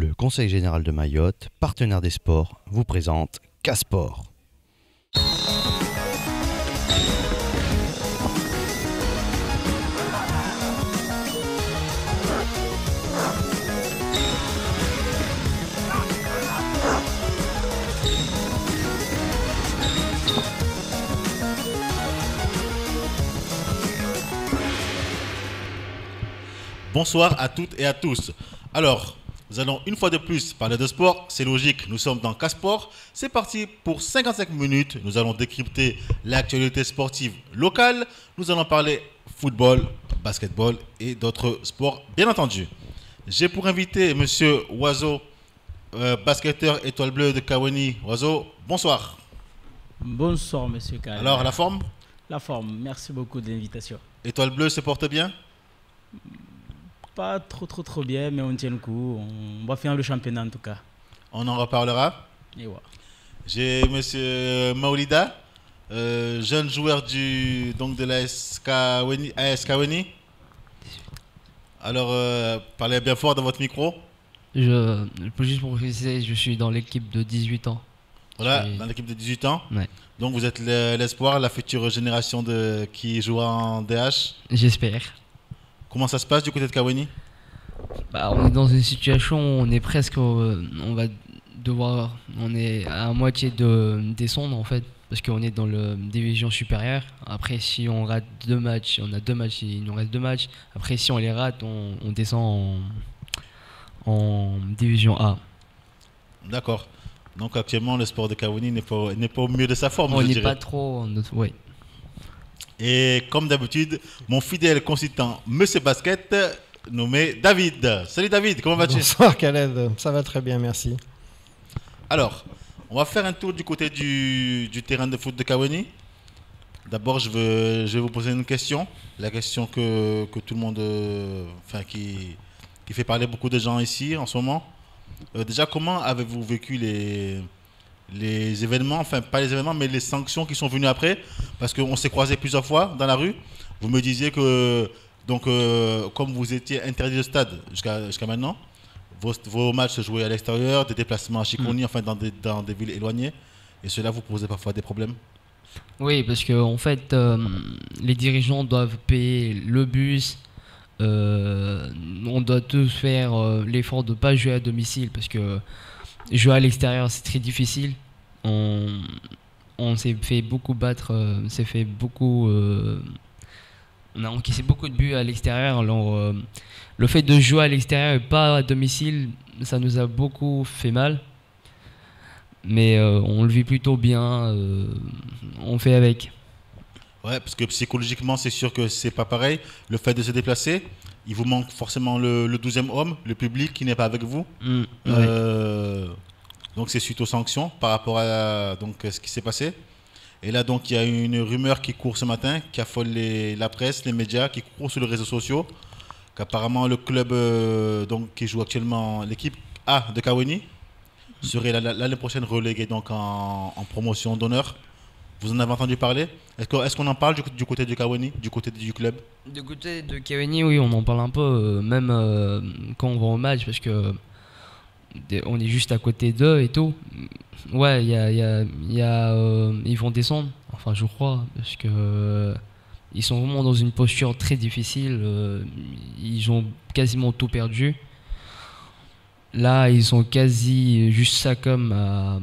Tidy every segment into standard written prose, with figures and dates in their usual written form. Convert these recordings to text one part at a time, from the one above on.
Le Conseil général de Mayotte, partenaire des sports, vous présente K-Sport. Bonsoir à toutes et à tous. Alors, nous allons une fois de plus parler de sport, c'est logique, nous sommes dans K-Sport. C'est parti pour 55 minutes, nous allons décrypter l'actualité sportive locale. Nous allons parler football, basketball et d'autres sports, bien entendu. J'ai pour invité monsieur Oiseau, basketteur étoile bleue de Kawani. Oiseau, bonsoir. Bonsoir monsieur Kal. Alors, la forme? La forme, merci beaucoup de l'invitation. Étoile bleue se porte bien? Pas trop bien, mais on tient le coup. On va faire le championnat en tout cas. On en reparlera. Et ouais. J'ai monsieur Maoulida, jeune joueur de l'AS Kawani. Alors, parlez bien fort dans votre micro. Juste pour préciser, je suis dans l'équipe de 18 ans. Voilà, dans l'équipe de 18 ans. Ouais. Donc vous êtes l'espoir, la future génération qui jouera en DH. J'espère. Comment ça se passe du côté de Kawani? On est dans une situation où on est presque, on est à moitié de descendre en fait, parce qu'on est dans la division supérieure. Après, si on rate 2 matchs, on a 2 matchs, il nous reste 2 matchs. Après, si on les rate, on descend en division A. D'accord. Donc actuellement, le sport de Kawani n'est pas au mieux de sa forme, On je n'est dirais. pas trop, oui. Et comme d'habitude, mon fidèle consultant Monsieur Basket, nommé David. Salut David, comment vas-tu? Bonsoir Khaled, ça va très bien, merci. Alors, on va faire un tour du côté du terrain de foot de Kawani. D'abord, je vais vous poser une question. La question que tout le monde, qui fait parler beaucoup de gens ici en ce moment. Déjà, comment avez-vous vécu les événements, enfin pas les événements, mais les sanctions qui sont venues après? Parce qu'on s'est croisés plusieurs fois dans la rue. Vous me disiez que, comme vous étiez interdit de stade jusqu'à maintenant, vos matchs se jouaient à l'extérieur, des déplacements à Chiconi, enfin dans des villes éloignées, et cela vous posait parfois des problèmes? Oui, parce que en fait, les dirigeants doivent payer le bus. On doit tous faire l'effort de ne pas jouer à domicile, parce que jouer à l'extérieur c'est très difficile. On s'est fait beaucoup battre, on a encaissé beaucoup de buts à l'extérieur. Alors, le fait de jouer à l'extérieur et pas à domicile, ça nous a beaucoup fait mal. Mais on le vit plutôt bien, on fait avec. Ouais, parce que psychologiquement, c'est sûr que c'est pas pareil. Le fait de se déplacer, il vous manque forcément le 12e homme, le public qui n'est pas avec vous. Ouais. Donc c'est suite aux sanctions par rapport à ce qui s'est passé. Et là, donc, il y a une rumeur qui court ce matin, qui affole la presse, les médias, qui court sur les réseaux sociaux, qu'apparemment le club qui joue actuellement, l'équipe A de Kawani, serait l'année prochaine relégué donc en promotion d'honneur. Vous en avez entendu parler? Est-ce qu'on en parle du côté de Kawani, du côté du club? Du côté de Kawani, oui, on en parle un peu, même quand on va au match, parce que on est juste à côté d'eux et tout. Ouais, ils vont descendre, enfin je crois, parce que ils sont vraiment dans une posture très difficile. Ils ont quasiment tout perdu. Là, ils sont quasi juste ça comme à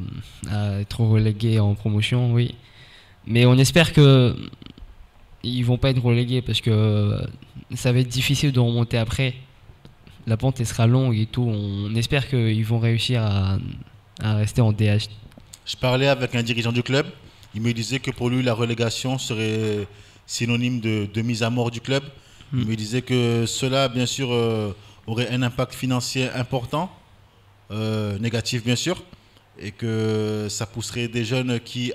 être relégués en promotion, oui. Mais on espère que ils vont pas être relégués, parce que ça va être difficile de remonter après. La pente elle sera longue et tout. On espère qu'ils vont réussir à rester en DH. Je parlais avec un dirigeant du club. Il me disait que pour lui, la relégation serait synonyme de mise à mort du club. Il me disait que cela, bien sûr, aurait un impact financier important, négatif bien sûr, et que ça pousserait des jeunes qui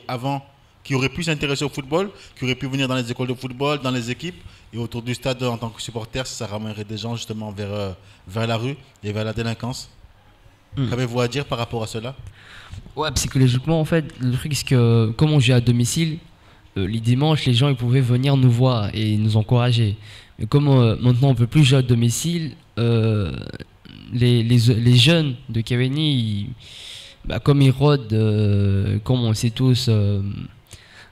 auraient pu s'intéresser au football, qui auraient pu venir dans les écoles de football, dans les équipes, et autour du stade en tant que supporter, ça ramènerait des gens justement vers la rue et vers la délinquance. Qu'avez-vous à dire par rapport à cela? Ouais, psychologiquement en fait, le truc c'est que comme on joue à domicile, les dimanches les gens ils pouvaient venir nous voir et nous encourager. Mais comme maintenant on peut plus jouer à domicile, les jeunes de Cavani, comme ils rôdent, comme on sait tous,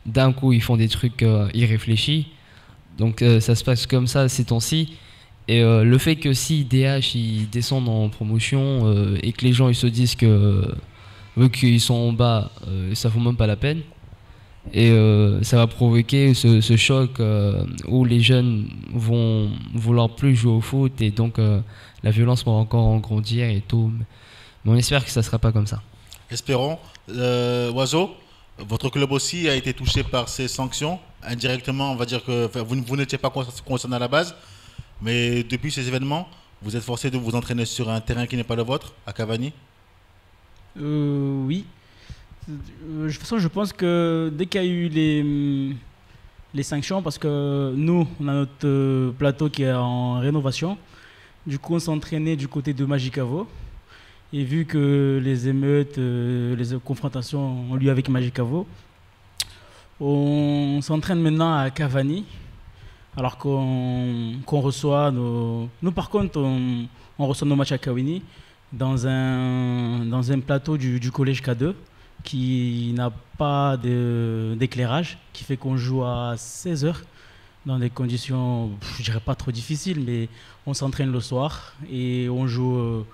d'un coup ils font des trucs irréfléchis. Donc ça se passe comme ça ces temps-ci. Et le fait que si DH ils descendent en promotion et que les gens ils se disent que vu qu'ils sont en bas, ça vaut même pas la peine. Et ça va provoquer ce choc où les jeunes vont vouloir plus jouer au foot et donc la violence va encore grandir et tout. Mais on espère que ça sera pas comme ça. Espérons. Oiseau, votre club aussi a été touché par ces sanctions. Indirectement, on va dire que vous n'étiez pas concerné à la base, mais depuis ces événements, vous êtes forcé de vous entraîner sur un terrain qui n'est pas le vôtre, à Cavani. Oui. De toute façon, je pense que dès qu'il y a eu les sanctions, parce que nous, on a notre plateau qui est en rénovation, du coup, on s'entraînait du côté de Magicavo. Et vu que les émeutes, les confrontations ont lieu avec Magicavo, on s'entraîne maintenant à Cavani, alors qu'on reçoit nos... Nous, par contre, on reçoit nos matchs à Cavani dans un plateau du collège K2 qui n'a pas d'éclairage, qui fait qu'on joue à 16h dans des conditions, je dirais pas trop difficiles, mais on s'entraîne le soir et on joue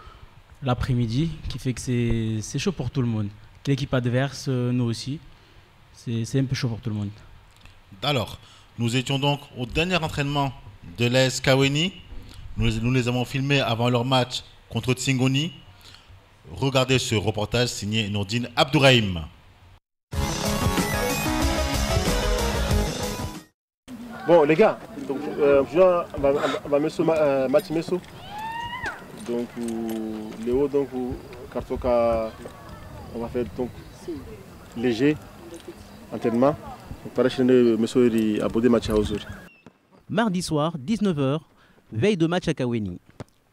l'après-midi, qui fait que c'est chaud pour tout le monde. L'équipe adverse, nous aussi, c'est un peu chaud pour tout le monde. Alors, nous étions donc au dernier entraînement de l'AS Cavani. Nous les avons filmés avant leur match contre Tsingoni. Regardez ce reportage signé Nourdine Abdourahim. Bon les gars, donc, on va mettre ce match Messo. Donc Léo, donc Kartoka, on va faire donc léger entraînement. Para shine Messo iri abode match à aujourd'hui. Mardi soir, 19h, veille de match à Cavani.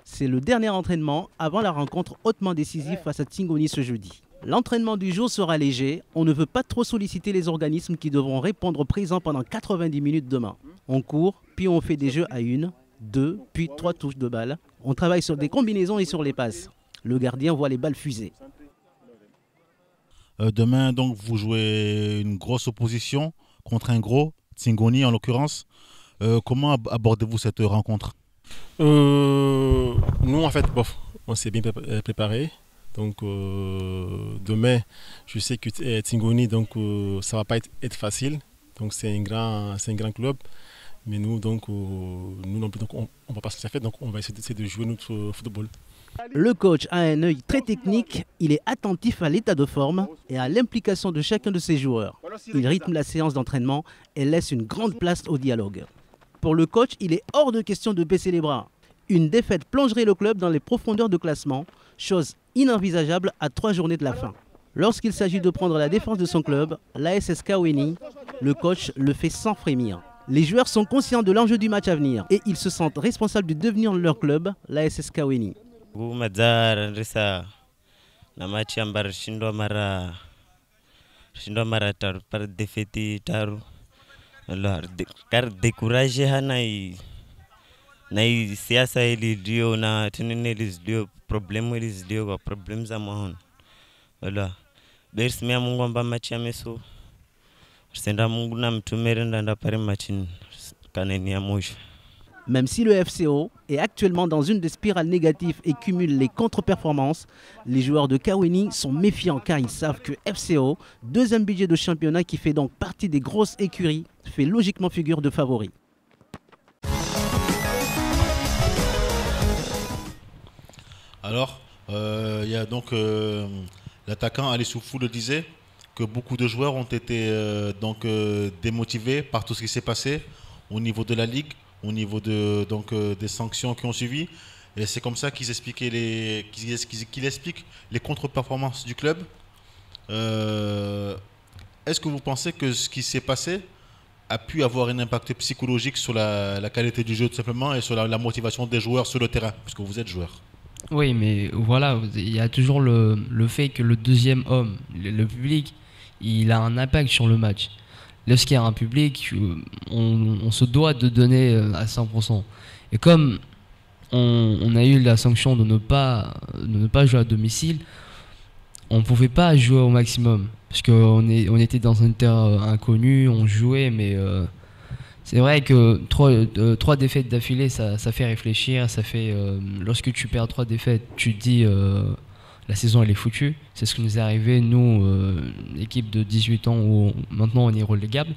C'est le dernier entraînement avant la rencontre hautement décisive face à Tsingoni ce jeudi. L'entraînement du jour sera léger. On ne veut pas trop solliciter les organismes qui devront répondre présents pendant 90 minutes demain. On court, puis on fait des jeux à 1, 2, puis 3 touches de balle. On travaille sur des combinaisons et sur les passes. Le gardien voit les balles fuser. Demain, donc, vous jouez une grosse opposition contre un gros, Tsingoni en l'occurrence. Comment abordez-vous cette rencontre ? Nous, en fait, on s'est bien préparé. Donc, demain, je sais que Tsingoni, donc, ça ne va pas être facile. Donc, c'est un grand club. Mais nous, donc, nous non plus, donc, on ne va pas se faire. Donc, on va essayer de jouer notre football. Le coach a un œil très technique. Il est attentif à l'état de forme et à l'implication de chacun de ses joueurs. Il rythme la séance d'entraînement et laisse une grande place au dialogue. Pour le coach, il est hors de question de baisser les bras. Une défaite plongerait le club dans les profondeurs de classement, chose inenvisageable à 3 journées de la fin. Lorsqu'il s'agit de prendre la défense de son club, l'ASS Cavani, le coach le fait sans frémir. Les joueurs sont conscients de l'enjeu du match à venir et ils se sentent responsables du devenir de leur club, l'ASS Cavani. Alors, car décourager hanai nai siasa ili dio na tenene lis dio problème lis dio ko problème za mahon alors bers me mungu amba match ameso senda mungu na mtumere ndanda pare matchin kaneni amosh. Même si le FCO est actuellement dans une des spirales négatives et cumule les contre-performances, les joueurs de Cavani sont méfiants car ils savent que FCO, deuxième budget de championnat qui fait donc partie des grosses écuries, fait logiquement figure de favori. Alors, il y a donc l'attaquant Ali Soufou le disait que beaucoup de joueurs ont été démotivés par tout ce qui s'est passé au niveau de la Ligue, au niveau des sanctions qui ont suivi. Et c'est comme ça qu'ils expliquent les contre-performances du club. Est-ce que vous pensez que ce qui s'est passé a pu avoir un impact psychologique sur la qualité du jeu tout simplement et sur la motivation des joueurs sur le terrain, puisque vous êtes joueur? Oui, mais voilà, il y a toujours le fait que le deuxième homme, le public, il a un impact sur le match. Lorsqu'il y a un public, on se doit de donner à 100%. Et comme on a eu la sanction de ne pas jouer à domicile, on ne pouvait pas jouer au maximum. Parce qu'on était dans un terrain inconnu, on jouait, mais c'est vrai que 3 défaites d'affilée, ça fait réfléchir. Ça fait, lorsque tu perds 3 défaites, tu te dis la saison elle est foutue. C'est ce qui nous est arrivé, nous, l'équipe de 18 ans où maintenant on est relégable.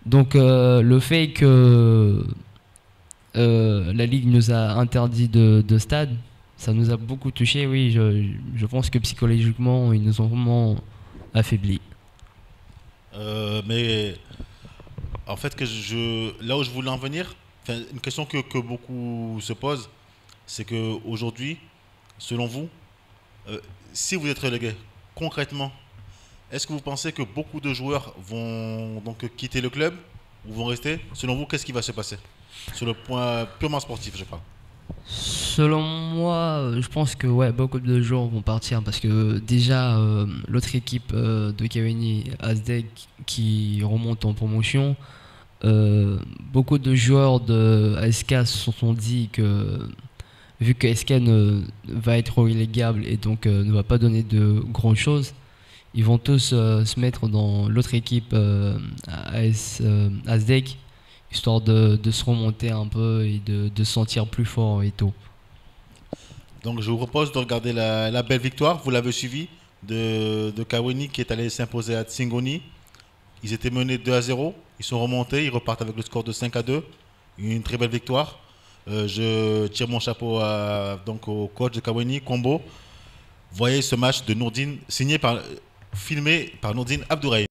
Donc le fait que la Ligue nous a interdit de stade, ça nous a beaucoup touché. Oui, je pense que psychologiquement, ils nous ont vraiment affaiblis. Mais en fait, là où je voulais en venir, une question que beaucoup se posent, c'est qu'aujourd'hui, selon vous, si vous êtes relégué, concrètement, est-ce que vous pensez que beaucoup de joueurs vont donc quitter le club ou vont rester? Selon vous, qu'est-ce qui va se passer? Sur le point purement sportif, je parle. Selon moi, je pense que ouais, beaucoup de joueurs vont partir parce que déjà l'autre équipe de Cavani, Asdek, qui remonte en promotion, beaucoup de joueurs de ASK se sont dit que vu que SK va être relégable et donc ne va pas donner de grandes choses, ils vont tous se mettre dans l'autre équipe Asdek, histoire de se remonter un peu et de se sentir plus fort et tout. Donc je vous propose de regarder la belle victoire, vous l'avez suivi, de Cavani qui est allé s'imposer à Tsingoni. Ils étaient menés 2-0, ils sont remontés, ils repartent avec le score de 5-2. Une très belle victoire. Je tire mon chapeau donc au coach de Cavani, Combo. Voyez ce match de Nourdine, filmé par Nourdine Abdourahim.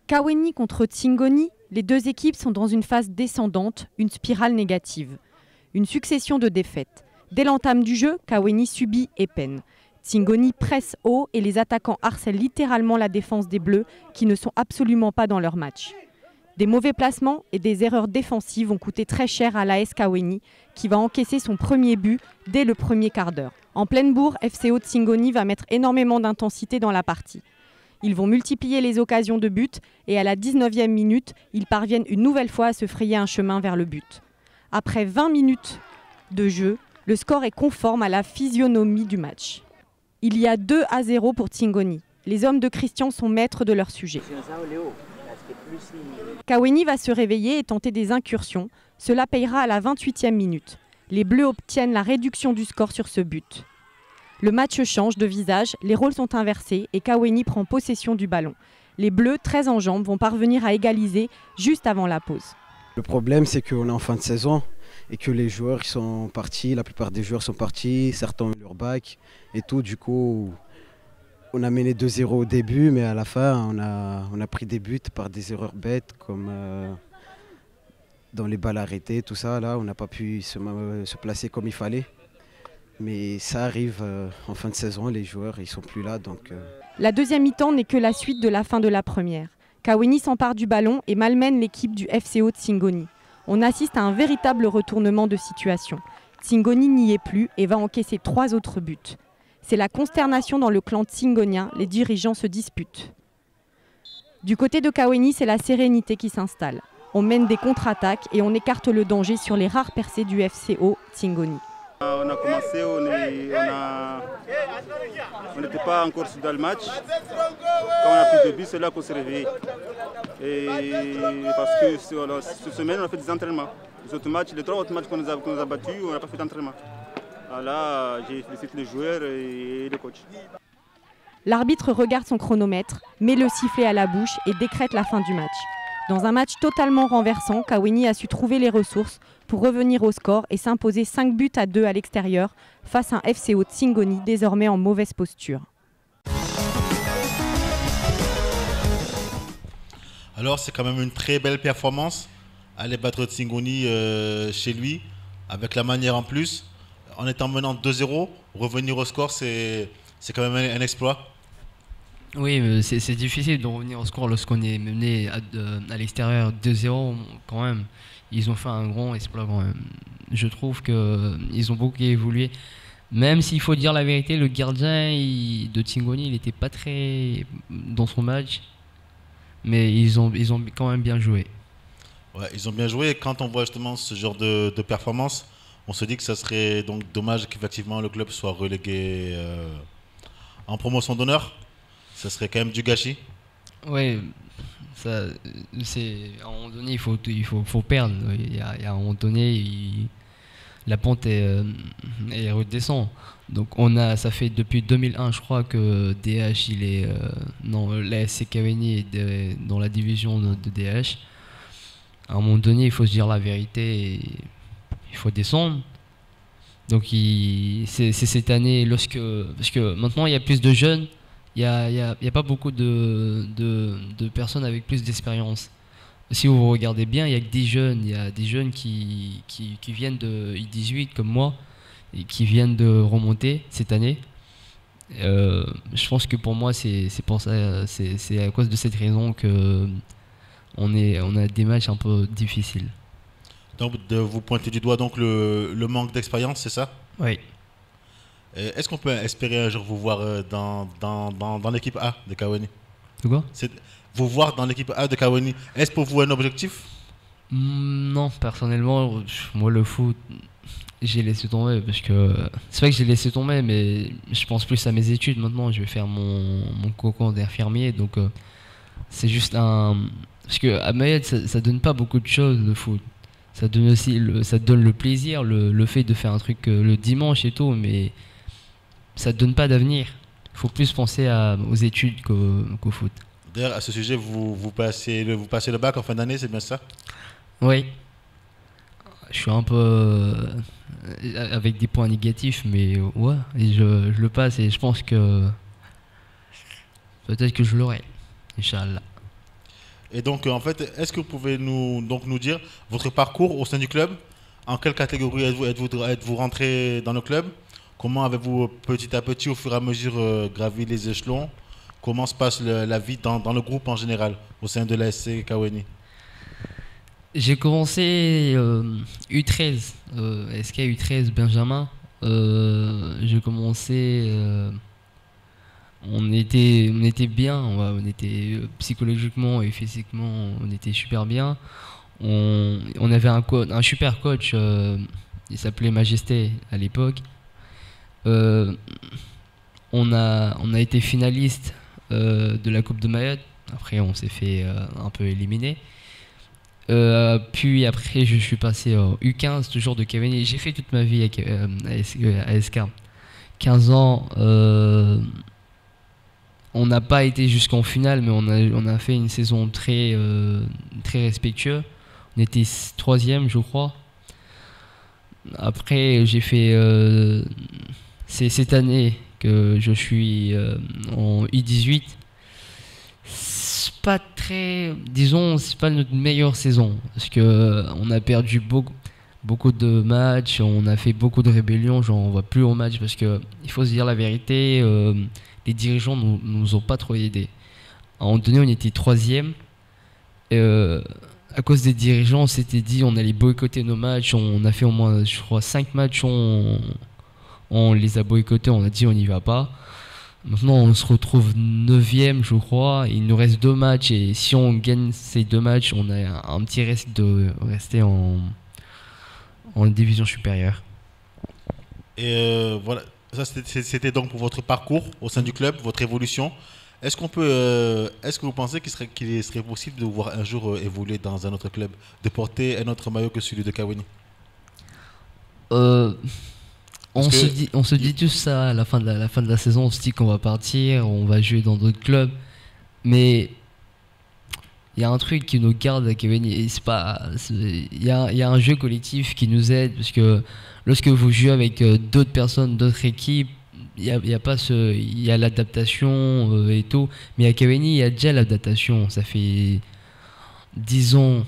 Cavani contre Tsingoni, les deux équipes sont dans une phase descendante, une spirale négative. Une succession de défaites. Dès l'entame du jeu, Cavani subit et peine. Tsingoni presse haut et les attaquants harcèlent littéralement la défense des Bleus qui ne sont absolument pas dans leur match. Des mauvais placements et des erreurs défensives vont coûter très cher à l'AS Cavani qui va encaisser son premier but dès le premier quart d'heure. En pleine bourre, FCO Tsingoni va mettre énormément d'intensité dans la partie. Ils vont multiplier les occasions de but et à la 19e minute, ils parviennent une nouvelle fois à se frayer un chemin vers le but. Après 20 minutes de jeu, le score est conforme à la physionomie du match. Il y a 2-0 pour Tsingoni. Les hommes de Christian sont maîtres de leur sujet. Cavani va se réveiller et tenter des incursions. Cela payera à la 28e minute. Les Bleus obtiennent la réduction du score sur ce but. Le match change de visage, les rôles sont inversés et Cavani prend possession du ballon. Les Bleus, très en jambes, vont parvenir à égaliser juste avant la pause. Le problème, c'est qu'on est en fin de saison et que les joueurs ils sont partis, la plupart des joueurs sont partis, certains ont eu leur bac et tout. Du coup, on a mené 2-0 au début, mais à la fin, on a pris des buts par des erreurs bêtes comme dans les balles arrêtées, tout ça. Là, on n'a pas pu se placer comme il fallait. Mais ça arrive en fin de saison, les joueurs ils sont plus là. Donc, La deuxième mi-temps n'est que la suite de la fin de la première. Cavani s'empare du ballon et malmène l'équipe du FCO Tsingoni. On assiste à un véritable retournement de situation. Tsingoni n'y est plus et va encaisser 3 autres buts. C'est la consternation dans le clan tsingonien, les dirigeants se disputent. Du côté de Cavani, c'est la sérénité qui s'installe. On mène des contre-attaques et on écarte le danger sur les rares percées du FCO Tsingoni. On a commencé, on n'était pas encore dans le match. Quand on a pris 2 buts, c'est là qu'on s'est réveillé. Et parce que cette semaine, on a fait des entraînements. Les autres matchs, les 3 autres matchs qu'on nous a battus, on n'a pas fait d'entraînement. Là, j'ai félicité les joueurs et le coach. L'arbitre regarde son chronomètre, met le sifflet à la bouche et décrète la fin du match. Dans un match totalement renversant, Cavani a su trouver les ressources pour revenir au score et s'imposer 5-2 à l'extérieur face à un FCO Tsingoni désormais en mauvaise posture. Alors c'est quand même une très belle performance. Aller battre Tsingoni chez lui, avec la manière en plus. En étant menant 2-0, revenir au score, c'est quand même un exploit. Oui, c'est difficile de revenir au score lorsqu'on est mené à l'extérieur 2-0 quand même. Ils ont fait un grand exploit quand même. Je trouve qu'ils ont beaucoup évolué. Même s'il faut dire la vérité, le gardien de Tsingoni, il n'était pas très dans son match. Mais ils ont quand même bien joué. Ouais, ils ont bien joué. Et quand on voit justement ce genre de performance, on se dit que ça serait donc dommage qu'effectivement le club soit relégué en promotion d'honneur. Ça serait quand même du gâchis. Ouais, ça, à un moment donné, faut perdre. Il y a un moment donné, la pente elle redescend. Donc ça fait depuis 2001, je crois, que DH, la SC Cavani est dans la division de DH. À un moment donné, il faut se dire la vérité, et il faut descendre. Donc c'est cette année, parce que maintenant il y a plus de jeunes, il y a pas beaucoup de personnes avec plus d'expérience. Si vous regardez bien, il y a que des jeunes, il y a des jeunes qui viennent de I18 comme moi et qui viennent de remonter cette année. Je pense que pour moi c'est pour ça, c'est à cause de cette raison que on a des matchs un peu difficiles. Donc vous pointez du doigt donc le manque d'expérience, c'est ça? Oui. Est-ce qu'on peut espérer un jour vous voir dans l'équipe A de Cavani? De quoi? Vous voir dans l'équipe A de Cavani, est-ce pour vous un objectif? Non, personnellement, moi le foot, j'ai laissé tomber parce que c'est vrai que j'ai laissé tomber, mais je pense plus à mes études maintenant. Je vais faire mon concours d'infirmier, donc c'est juste parce que à Mayotte, ça donne pas beaucoup de choses le foot. Ça donne aussi ça donne le plaisir, le fait de faire un truc le dimanche et tout, mais ça donne pas d'avenir. Il faut plus penser aux études qu'au foot. D'ailleurs, à ce sujet, vous passez le bac en fin d'année, c'est bien ça? Oui. Je suis un peu avec des points négatifs, mais ouais, et je le passe et je pense que peut-être que je l'aurai, Inch'Allah. Et donc, en fait, est-ce que vous pouvez nous dire votre parcours au sein du club? En quelle catégorie êtes-vous rentré dans le club? Comment avez-vous petit à petit, au fur et à mesure, gravi les échelons? Comment se passe la vie dans le groupe en général, au sein de la SC Cavani? J'ai commencé U13, SK U13 Benjamin. J'ai commencé, on était bien, on était psychologiquement et physiquement, on était super bien. On avait un super coach, il s'appelait Majesté à l'époque. On a été finaliste de la Coupe de Mayotte. Après, on s'est fait un peu éliminer. Puis après, je suis passé au U15, toujours de Cavani. J'ai fait toute ma vie à SK. 15 ans, on n'a pas été jusqu'en finale, mais on a fait une saison très respectueuse. On était 3e, je crois. Après, j'ai fait... c'est cette année que je suis en I18. C'est pas très... Disons, c'est pas notre meilleure saison. Parce qu'on a perdu beaucoup de matchs, on a fait beaucoup de rébellions, genre on va plus au match parce que il faut se dire la vérité, les dirigeants nous ont pas trop aidés. À un moment donné, on était 3e. À cause des dirigeants, on s'était dit on allait boycotter nos matchs. On a fait au moins, je crois, 5 matchs, on les a boycottés, on a dit on n'y va pas. Maintenant, on se retrouve 9e, je crois. Il nous reste 2 matchs et si on gagne ces 2 matchs, on a un petit risque de rester en division supérieure. Et voilà, ça c'était donc pour votre parcours au sein du club, votre évolution. Est-ce que vous pensez qu'il serait possible de vous voir un jour évoluer dans un autre club, de porter un autre maillot que celui de Cavani? On se dit tout ça à la fin de la saison. On se dit qu'on va partir, on va jouer dans d'autres clubs, mais il y a un truc qui nous garde à Cavani. Il y a un jeu collectif qui nous aide parce que lorsque vous jouez avec d'autres personnes, d'autres équipes, il y a l'adaptation et tout. Mais à Cavani, il y a déjà l'adaptation. Ça fait 10 ans,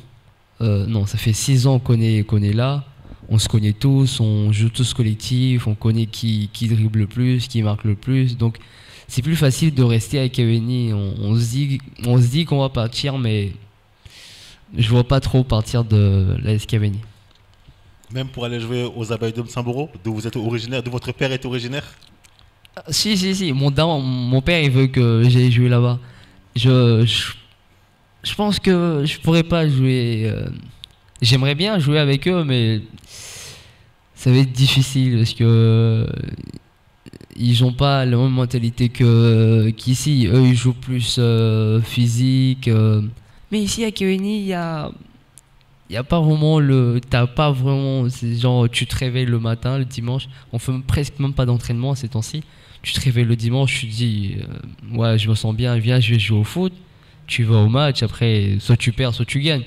non, ça fait 6 ans qu'on est là. On se connaît tous, on joue tous collectif, on connaît qui dribble le plus, qui marque le plus. Donc c'est plus facile de rester avec Cavani. On se dit qu'on va partir, mais je vois pas trop partir de l'AS Cavani. Même pour aller jouer aux Abeilles de Samboro, d'où vous êtes originaire, d'où votre père est originaire? Si. Mon père il veut que j'aille jouer là-bas. Je pense que je pourrais pas jouer J'aimerais bien jouer avec eux, mais ça va être difficile parce que ils n'ont pas la même mentalité qu'ici. Eux, ils jouent plus physique. Mais ici à Kaweni, il y a pas vraiment t'as pas vraiment, c'est genre tu te réveilles le matin, le dimanche, on fait presque même pas d'entraînement ces temps-ci. Tu te réveilles le dimanche, tu te dis ouais, je me sens bien, viens, je vais jouer au foot. Tu vas au match, après soit tu perds, soit tu gagnes.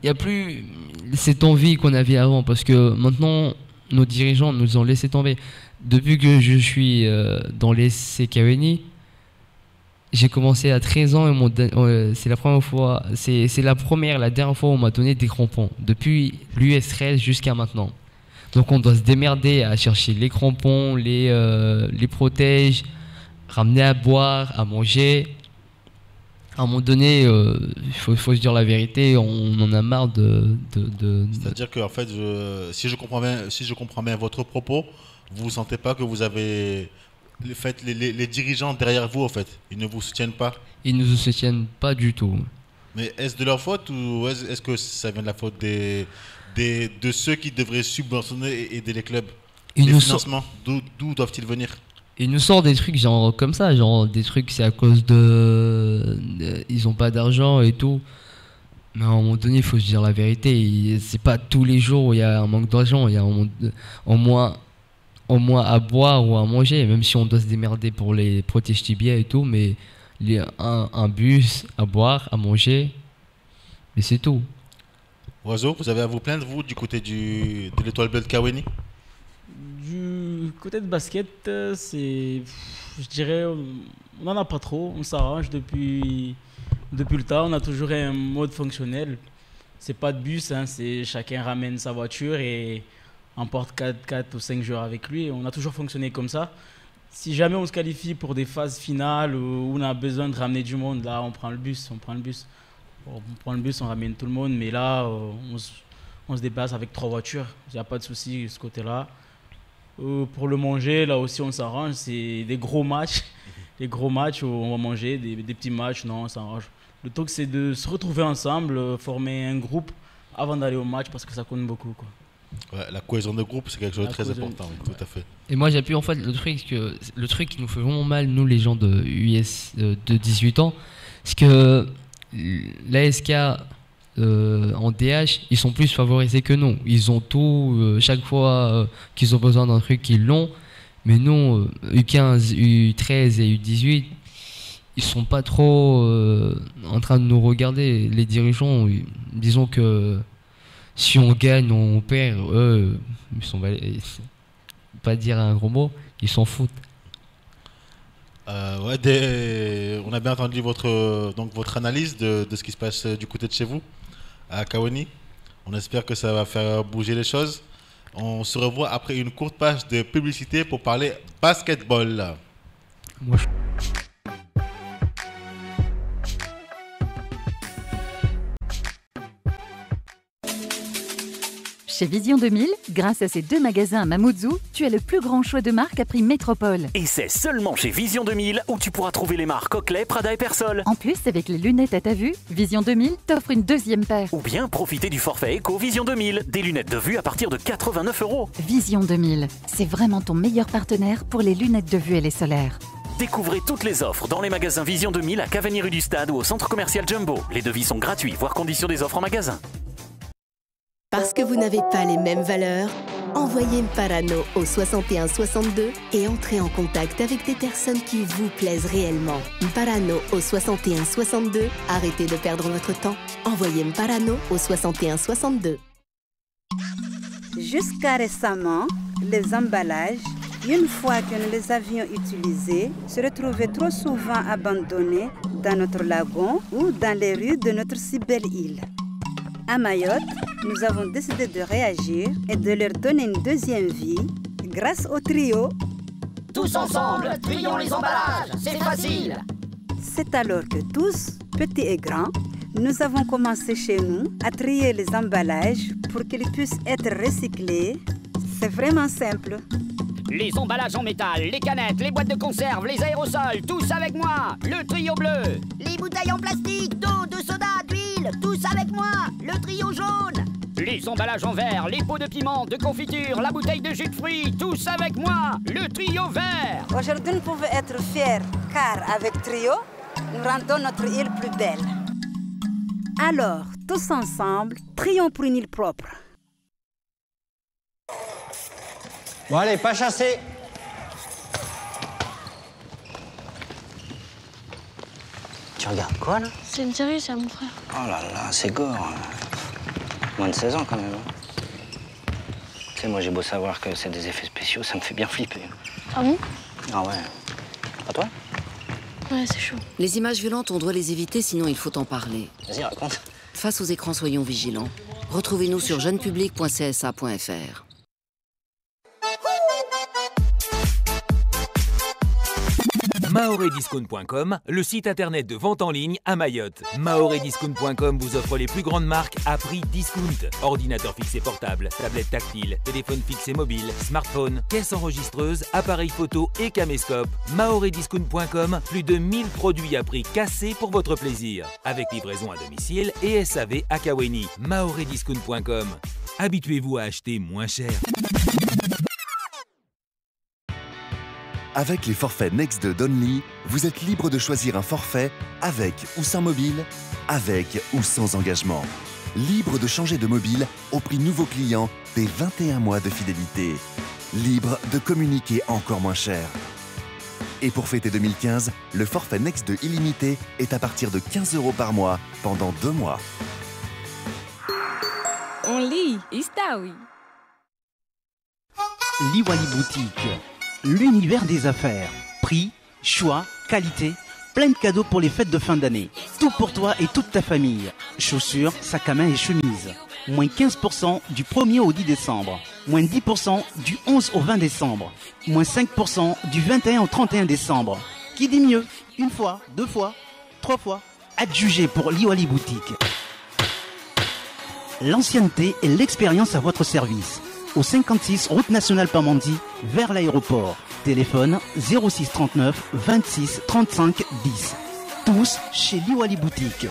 Il n'y a plus cette envie qu'on avait avant parce que maintenant nos dirigeants nous ont laissé tomber. Depuis que je suis dans les Kaweni, j'ai commencé à 13 ans et c'est la première fois, la dernière fois où on m'a donné des crampons. Depuis l'US 13 jusqu'à maintenant. Donc on doit se démerder à chercher les crampons, les protèges, ramener à boire, à manger. À un moment donné, il faut se dire la vérité, on en a marre de... C'est-à-dire que en fait, si je comprends bien votre propos, vous ne sentez pas que vous avez les dirigeants derrière vous, en fait, ils ne vous soutiennent pas? Ils ne nous soutiennent pas du tout. Mais est-ce de leur faute ou est-ce que ça vient de la faute de ceux qui devraient subventionner et aider les clubs? Les financements, d'où doivent-ils venir? Ils nous sortent des trucs genre comme ça, genre des trucs c'est à cause ils ont pas d'argent et tout. Mais à un moment donné, il faut se dire la vérité. C'est pas tous les jours où il y a un manque d'argent. Il y a au moins à boire ou à manger, même si on doit se démerder pour les protèges tibias et tout. Mais un bus, à boire, à manger, et c'est tout. Oiseau, vous avez à vous plaindre, vous, du côté de l'Étoile Bleue de Kaweni? Du côté de basket, je dirais, on n'en a pas trop. On s'arrange depuis le temps. On a toujours un mode fonctionnel. C'est pas de bus, hein, c'est chacun ramène sa voiture et emporte 4 ou 5 joueurs avec lui. On a toujours fonctionné comme ça. Si jamais on se qualifie pour des phases finales où on a besoin de ramener du monde, là, on prend le bus. On prend le bus, on ramène tout le monde. Mais là, on se déplace avec 3 voitures. Il n'y a pas de souci de ce côté-là. Pour le manger, là aussi, on s'arrange. C'est des gros matchs. Les gros matchs où on va manger, des petits matchs, non, on s'arrange. Le truc, c'est de se retrouver ensemble, former un groupe avant d'aller au match parce que ça compte beaucoup, quoi. Ouais, la cohésion de groupe, c'est quelque chose de très important, oui, tout à fait. Et moi, j'appuie en fait le truc qui nous fait vraiment mal, nous les gens de US de 18 ans, c'est que l'ASK en DH, ils sont plus favorisés que nous. Ils ont tout, chaque fois qu'ils ont besoin d'un truc, ils l'ont. Mais nous, U15, U13 et U18, ils sont pas trop en train de nous regarder. Les dirigeants, disons que si on gagne, on perd, eux, ils sont pas dire un gros mot, ils s'en foutent. On a bien entendu votre analyse de ce qui se passe du côté de chez vous, à Kaweni. On espère que ça va faire bouger les choses. On se revoit après une courte page de publicité pour parler basketball. Chez Vision 2000, grâce à ces 2 magasins à Mamoudzou, tu as le plus grand choix de marques à prix métropole. Et c'est seulement chez Vision 2000 où tu pourras trouver les marques Oakley, Prada et Persol. En plus, avec les lunettes à ta vue, Vision 2000 t'offre une 2e paire. Ou bien profiter du forfait Eco Vision 2000, des lunettes de vue à partir de 89 €. Vision 2000, c'est vraiment ton meilleur partenaire pour les lunettes de vue et les solaires. Découvrez toutes les offres dans les magasins Vision 2000 à Cavani rue du Stade ou au centre commercial Jumbo. Les devis sont gratuits, voire conditions des offres en magasin. Parce que vous n'avez pas les mêmes valeurs, envoyez Mparano au 61 62 et entrez en contact avec des personnes qui vous plaisent réellement. Mparano au 61 62, arrêtez de perdre votre temps. Envoyez Mparano au 61 62. Jusqu'à récemment, les emballages, une fois que nous les avions utilisés, se retrouvaient trop souvent abandonnés dans notre lagon ou dans les rues de notre si belle île. À Mayotte, nous avons décidé de réagir et de leur donner une 2e vie grâce au trio. Tous ensemble, trions les emballages, c'est facile. C'est alors que tous, petits et grands, nous avons commencé chez nous à trier les emballages pour qu'ils puissent être recyclés. C'est vraiment simple. Les emballages en métal, les canettes, les boîtes de conserve, les aérosols, tous avec moi, le trio bleu. Les bouteilles en plastique, d'eau, de soda, d'huile, tous avec moi, le trio jaune. Les emballages en verre, les pots de piment, de confiture, la bouteille de jus de fruits, tous avec moi, le trio vert. Aujourd'hui, nous pouvons être fiers, car avec Trio, nous rendons notre île plus belle. Alors, tous ensemble, trions pour une île propre. Bon allez, pas chasser. Tu regardes quoi là? C'est une série, ça, mon frère. Oh là là, c'est gore. Moins de 16 ans quand même. Tu sais, moi j'ai beau savoir que c'est des effets spéciaux, ça me fait bien flipper. Ah bon? Ah ouais. Pas toi? Ouais, c'est chaud. Les images violentes, on doit les éviter, sinon il faut en parler. Vas-y, raconte. Face aux écrans, soyons vigilants. Retrouvez-nous sur jeunepublic.csa.fr. Mahorediscount.com, le site internet de vente en ligne à Mayotte. Mahorediscount.com vous offre les plus grandes marques à prix discount. Ordinateurs fixes et portables, tablettes tactiles, téléphones fixes et mobiles, smartphones, caisses enregistreuses, appareils photo et caméscope. Mahorediscount.com, plus de 1000 produits à prix cassé pour votre plaisir. Avec livraison à domicile et SAV à Kaweni. Mahorediscount.com. Habituez-vous à acheter moins cher. Avec les forfaits Next de Donly, vous êtes libre de choisir un forfait avec ou sans mobile, avec ou sans engagement. Libre de changer de mobile au prix nouveau client des 21 mois de fidélité. Libre de communiquer encore moins cher. Et pour fêter 2015, le forfait Next de illimité est à partir de 15 € par mois pendant 2 mois. Only, Istaoui. Liwali Boutique, l'univers des affaires. Prix, choix, qualité, plein de cadeaux pour les fêtes de fin d'année. Tout pour toi et toute ta famille. Chaussures, sacs à main et chemises. Moins 15% du 1er au 10 décembre. Moins 10% du 11 au 20 décembre. Moins 5% du 21 au 31 décembre. Qui dit mieux? Une fois, 2 fois, 3 fois. Adjugé pour Liwali Boutique. L'ancienneté et l'expérience à votre service. Au 56 route nationale Pamandzi, vers l'aéroport. Téléphone 06 39 26 35 10. Tous chez Liwali Boutique.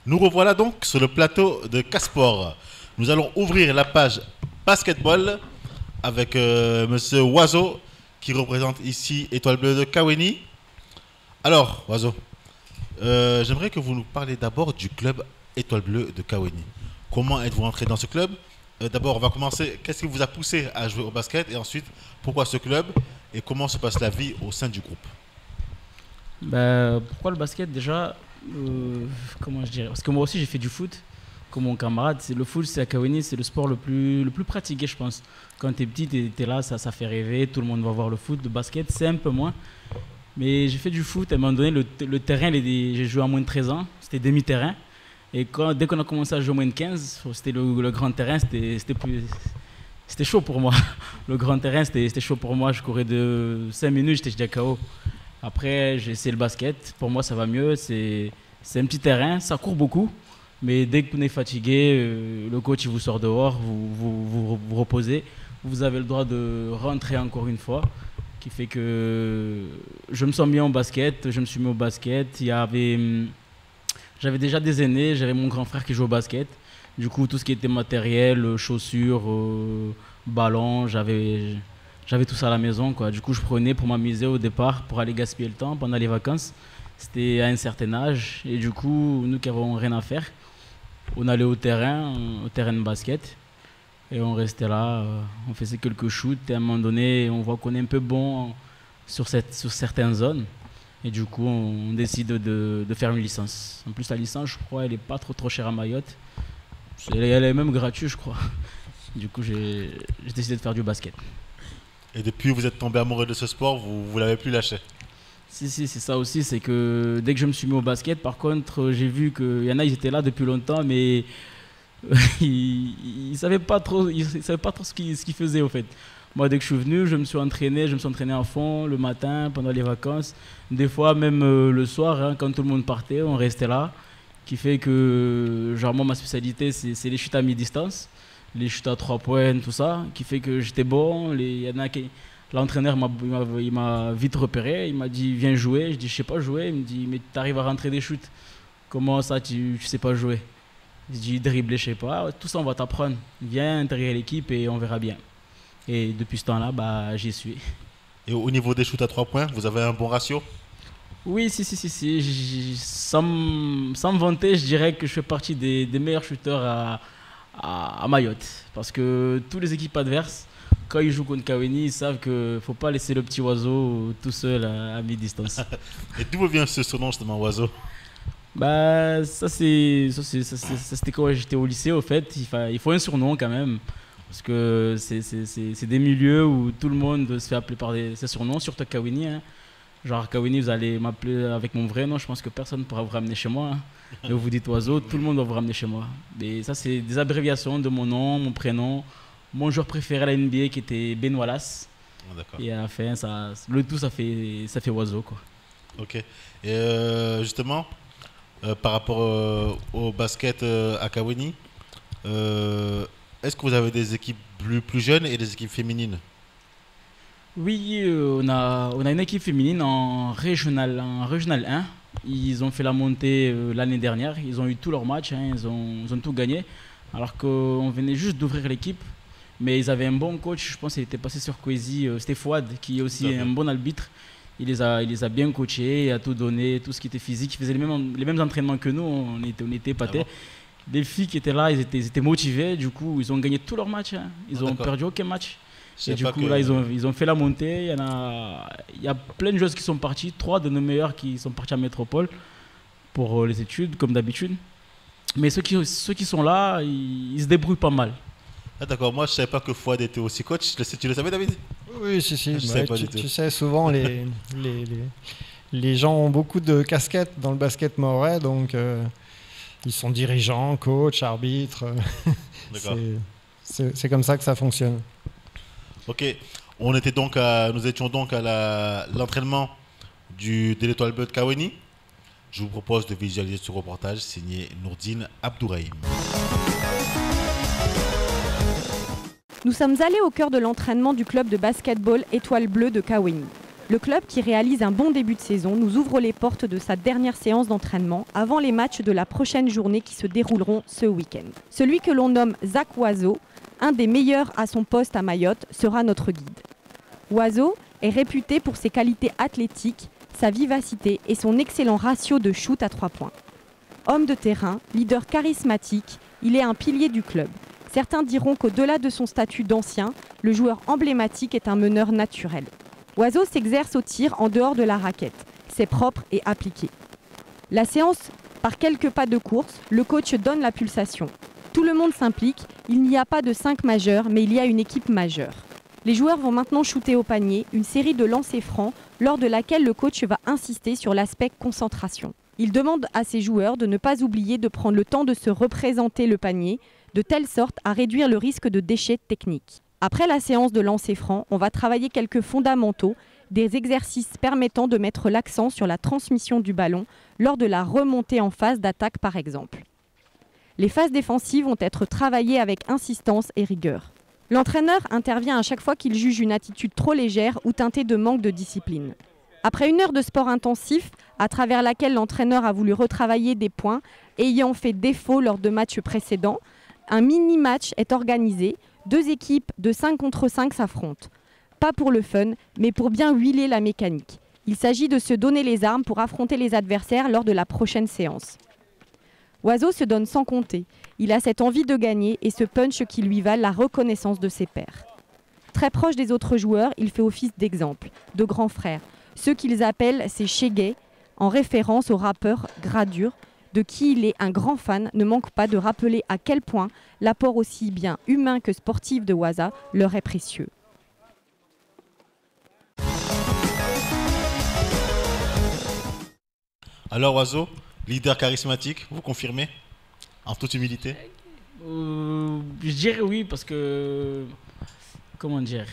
Nous revoilà donc sur le plateau de Casport. Nous allons ouvrir la page basketball avec Monsieur Oiseau qui représente ici Étoile Bleue de Kaweni. Alors, Oiseau, j'aimerais que vous nous parliez d'abord du club Étoile Bleue de Kaweni. Comment êtes-vous entré dans ce club? D'abord, on va commencer. Qu'est-ce qui vous a poussé à jouer au basket? Et ensuite, pourquoi ce club? Et comment se passe la vie au sein du groupe? Pourquoi le basket déjà? Comment je dirais? Parce que moi aussi j'ai fait du foot comme mon camarade. Le foot, c'est à Kaweni, c'est le sport le plus pratiqué, je pense. Quand tu es petit, tu es là, ça fait rêver, tout le monde va voir le foot. Le basket, c'est un peu moins. Mais j'ai fait du foot, à un moment donné, le terrain, j'ai joué à moins de 13 ans, c'était demi-terrain. Et dès qu'on a commencé à jouer à moins de 15, c'était le grand terrain, c'était chaud pour moi. Le grand terrain, c'était chaud pour moi. Je courais de 5 minutes, j'étais déjà KO. Après, j'ai essayé le basket. Pour moi, ça va mieux. C'est un petit terrain, ça court beaucoup. Mais dès que vous êtes fatigué, le coach il vous sort dehors, vous reposez. Vous avez le droit de rentrer encore une fois. Qui fait que je me sens bien au basket. Je me suis mis au basket. J'avais déjà des aînés. J'avais mon grand frère qui joue au basket. Du coup, tout ce qui était matériel, chaussures, ballons, j'avais tout ça à la maison, quoi. Du coup, je prenais pour m'amuser au départ, pour aller gaspiller le temps pendant les vacances. C'était à un certain âge. Et du coup, nous qui n'avons rien à faire, on allait au terrain de basket. Et on restait là, on faisait quelques shoots et à un moment donné, on voit qu'on est un peu bon sur certaines zones. Et du coup, on décide de faire une licence. En plus, la licence, je crois, elle n'est pas trop chère à Mayotte. Elle est même gratuite, je crois. Du coup, j'ai décidé de faire du basket. Et depuis, vous êtes tombé amoureux de ce sport, vous ne l'avez plus lâché? Si, c'est ça aussi. C'est que dès que je me suis mis au basket, par contre, j'ai vu qu'il y en a, ils étaient là depuis longtemps, mais ils ne savaient pas trop ce qu'ils faisaient, au fait. Moi, dès que je suis venu, je me suis entraîné à fond le matin, pendant les vacances. Des fois, même le soir, hein, quand tout le monde partait, on restait là. Qui fait que, genre, moi, ma spécialité, c'est les chutes à mi-distance, les chutes à 3 points, tout ça. Qui fait que j'étais bon. L'entraîneur il m'a vite repéré. Il m'a dit, viens jouer. Je dis, je sais pas jouer. Il me dit, mais tu arrives à rentrer des shoots. Comment ça, tu sais pas jouer? Je dis, dribbler, je sais pas. Tout ça, on va t'apprendre. Viens intégrer l'équipe et on verra bien. Et depuis ce temps-là, j'y suis. Et au niveau des shoots à 3 points, vous avez un bon ratio? Oui, si. Sans me vanter, je dirais que je fais partie des meilleurs shooters à Mayotte. Parce que toutes les équipes adverses, quand ils jouent contre Kawéni, ils savent qu'il ne faut pas laisser le petit oiseau tout seul à mi-distance. Et d'où vient ce surnom, justement, oiseau? Ça c'était quand j'étais au lycée, au fait. Il faut un surnom quand même. Parce que c'est des milieux où tout le monde se fait appeler par ces surnoms, surtout Kawéni. Hein. Genre Kawéni, vous allez m'appeler avec mon vrai nom, je pense que personne ne pourra vous ramener chez moi. Hein. Et vous dites oiseau, tout le monde va vous ramener chez moi. Et ça, c'est des abréviations de mon nom, mon prénom, mon joueur préféré à la NBA qui était Ben Wallace. Et à la fin, le tout, ça fait oiseau, quoi. Ok. Et justement, par rapport au basket à Kawéni, est-ce que vous avez des équipes plus jeunes et des équipes féminines? Oui, on a une équipe féminine en Régional 1. Ils ont fait la montée l'année dernière. Ils ont eu tous leurs matchs, hein, ils ont tout gagné. Alors qu'on venait juste d'ouvrir l'équipe. Mais ils avaient un bon coach, je pense qu'il était passé sur Kwesi, c'était Fouad, qui est aussi un bon arbitre. Il les a bien coachés, il a tout donné, tout ce qui était physique. Ils faisaient les mêmes entraînements que nous, on était épatés. Les filles qui étaient là, ils étaient motivés, du coup ils ont gagné tous leurs matchs. Hein. Ils n'ont perdu aucun match. Et du coup là ils ont fait la montée. Il y a plein de joueuses qui sont parties, 3 de nos meilleurs qui sont partis à Métropole pour les études, comme d'habitude. Mais ceux qui sont là, ils se débrouillent pas mal. Ah d'accord, moi je savais pas que Fouad était aussi coach. Tu le savais, David? Oui, si. Tu sais, souvent les gens ont beaucoup de casquettes dans le basket mahorais, donc ils sont dirigeants, coachs, arbitres. C'est comme ça que ça fonctionne. Ok, nous étions donc à l'entraînement de l'Étoile Bleue de Kawéni. Je vous propose de visualiser ce reportage signé Nourdine Abdourahim. Nous sommes allés au cœur de l'entraînement du club de basketball Étoile Bleue de Kawéni. Le club, qui réalise un bon début de saison, nous ouvre les portes de sa dernière séance d'entraînement avant les matchs de la prochaine journée qui se dérouleront ce week-end. Celui que l'on nomme Zach Oiseau, un des meilleurs à son poste à Mayotte, sera notre guide. Oiseau est réputé pour ses qualités athlétiques, sa vivacité et son excellent ratio de shoot à 3 points. Homme de terrain, leader charismatique, il est un pilier du club. Certains diront qu'au-delà de son statut d'ancien, le joueur emblématique est un meneur naturel. Oiseau s'exerce au tir en dehors de la raquette. C'est propre et appliqué. La séance, par quelques pas de course, le coach donne la pulsation. Tout le monde s'implique, il n'y a pas de 5 majeurs, mais il y a une équipe majeure. Les joueurs vont maintenant shooter au panier, une série de lancers francs, lors de laquelle le coach va insister sur l'aspect concentration. Il demande à ses joueurs de ne pas oublier de prendre le temps de se représenter le panier, de telle sorte à réduire le risque de déchets techniques. Après la séance de lancer franc, on va travailler quelques fondamentaux, des exercices permettant de mettre l'accent sur la transmission du ballon lors de la remontée en phase d'attaque par exemple. Les phases défensives vont être travaillées avec insistance et rigueur. L'entraîneur intervient à chaque fois qu'il juge une attitude trop légère ou teintée de manque de discipline. Après une heure de sport intensif, à travers laquelle l'entraîneur a voulu retravailler des points ayant fait défaut lors de matchs précédents, un mini-match est organisé. 2 équipes de 5 contre 5 s'affrontent. Pas pour le fun, mais pour bien huiler la mécanique. Il s'agit de se donner les armes pour affronter les adversaires lors de la prochaine séance. Oiseau se donne sans compter. Il a cette envie de gagner et ce punch qui lui valent la reconnaissance de ses pairs. Très proche des autres joueurs, il fait office d'exemple, de grand frère. Ceux qu'ils appellent ses Shege, en référence au rappeur Gradure, de qui il est un grand fan, ne manque pas de rappeler à quel point l'apport aussi bien humain que sportif de Waza leur est précieux. Alors Oiseau, leader charismatique, vous confirmez? En toute humilité? Je dirais oui parce que, comment dire,